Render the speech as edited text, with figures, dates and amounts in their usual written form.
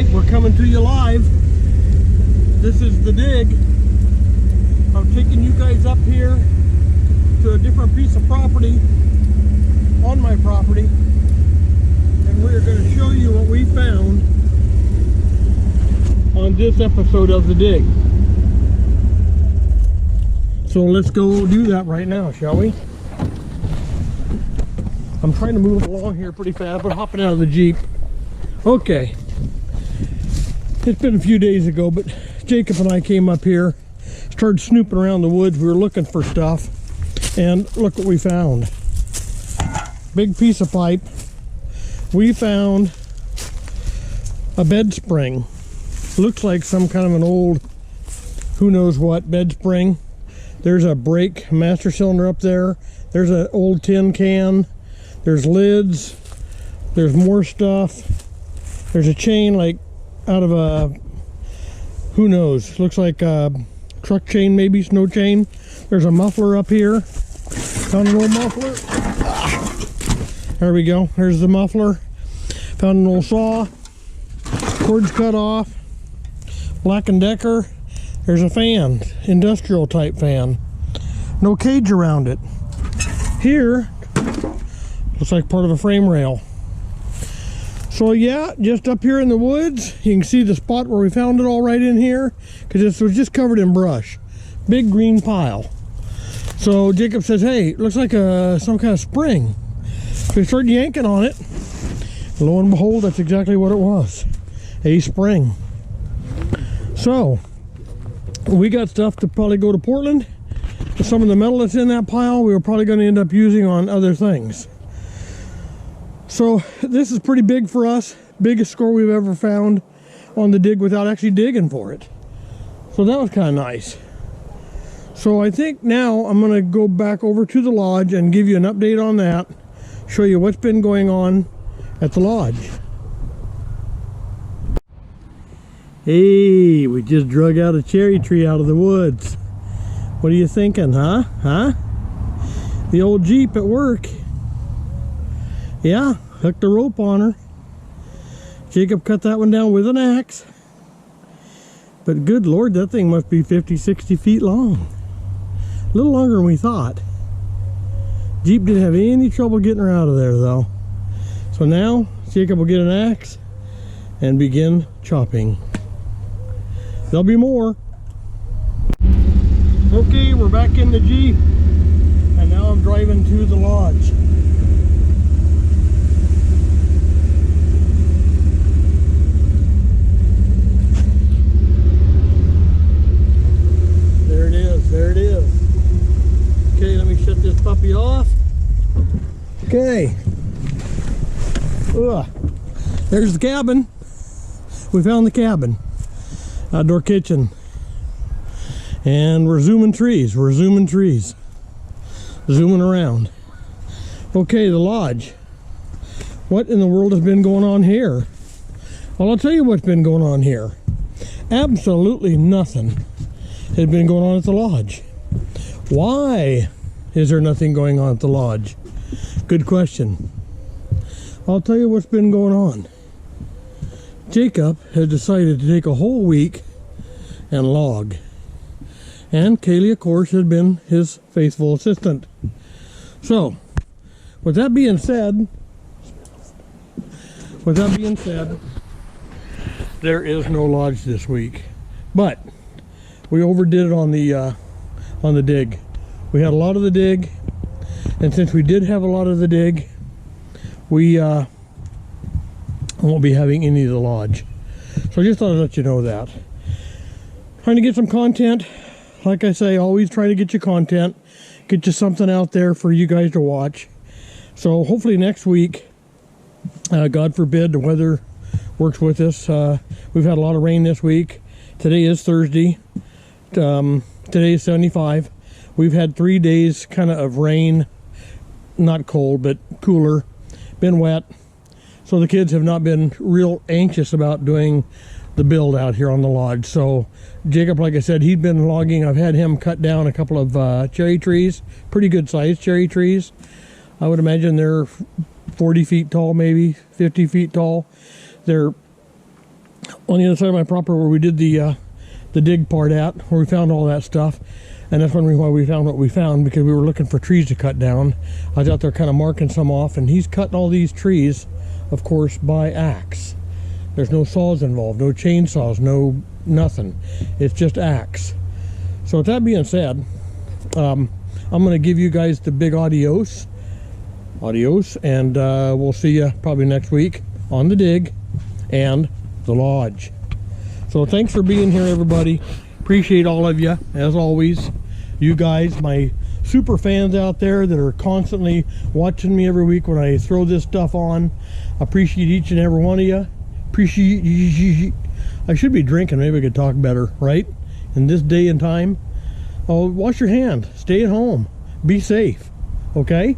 right, we're coming to you live. This is the dig. I'm taking you guys up here to a different piece of property on my property, and we're going to show you what we found on this episode of the dig. So let's go do that right now, shall we? I'm trying to move along here pretty fast, but hopping out of the Jeep. Okay. It's been a few days ago, but Jacob and I came up here, started snooping around the woods. We were looking for stuff, and look what we found. Big piece of pipe. We found a bed spring. Looks like some kind of an old, who knows what, bed spring. There's a brake master cylinder up there. There's an old tin can. There's lids. There's more stuff. There's a chain like out of a, who knows, looks like a truck chain, maybe snow chain. There's a muffler up here. Found an old muffler. There we go. There's the muffler. Found an old saw. Cords cut off. Black & Decker. There's a fan, industrial type fan. No cage around it. Here, looks like part of a frame rail. So yeah, just up here in the woods, you can see the spot where we found it all right in here, because this was just covered in brush. Big green pile. So Jacob says, hey, it looks like some kind of spring. So we started yanking on it. Lo and behold, that's exactly what it was. A spring. So we got stuff to probably go to Portland. Some of the metal that's in that pile, we were probably going to end up using on other things. So this is pretty big for us. Biggest score we've ever found on the dig without actually digging for it. So that was kind of nice. So I think now I'm going to go back over to the lodge and give you an update on that. Show you what's been going on at the lodge. Hey, we just drug out a cherry tree out of the woods. What are you thinking, huh? The old Jeep at work. Yeah, hooked a rope on her. Jacob cut that one down with an axe. But good Lord, that thing must be 50, 60 feet long. A little longer than we thought. Jeep didn't have any trouble getting her out of there though. So now Jacob will get an axe and begin chopping. There'll be more. Okay, we're back in the Jeep, and now I'm driving to the lodge. There it is, there it is. Okay, let me shut this puppy off. Okay. There's the cabin. We found the cabin. Outdoor kitchen. And we're zooming trees. Zooming around. Okay, the lodge. What in the world has been going on here? Well, I'll tell you what's been going on here. Absolutely nothing has been going on at the lodge. Why is there nothing going on at the lodge? Good question. I'll tell you what's been going on. Jacob has decided to take a whole week and log. And Kaylee, of course, has been his faithful assistant. So, with that being said, there is no lodge this week. But we overdid it on the dig. We had a lot of the dig, and since we did have a lot of the dig, we won't be having any of the lodge. So I just thought I'd let you know that. Trying to get some content. Like I say, always try to get you content, get you something out there for you guys to watch. So hopefully next week, God forbid the weather works with us. We've had a lot of rain this week. Today is Thursday. Today is 75. We've had 3 days kind of rain, not cold, but cooler, been wet. So the kids have not been real anxious about doing the build out here on the lodge. So Jacob, like I said, he'd been logging. I've had him cut down a couple of cherry trees, pretty good sized cherry trees. I would imagine they're 40 feet tall, maybe 50 feet tall. They're on the other side of my property where we did the dig part at, where we found all that stuff. And that's one reason why we found what we found, because we were looking for trees to cut down. I was out there kind of marking some off, and he's cutting all these trees, of course, by axe. There's no saws involved, no chainsaws, no nothing. It's just axe. So with that being said, I'm going to give you guys the big adios. Adios, and we'll see you probably next week on the dig and the lodge. So thanks for being here, everybody. Appreciate all of you, as always. You guys, my super fans out there that are constantly watching me every week when I throw this stuff on. Appreciate each and every one of you. Appreciate. I should be drinking. Maybe I could talk better, right? In this day and time. Oh, wash your hand. Stay at home. Be safe. Okay?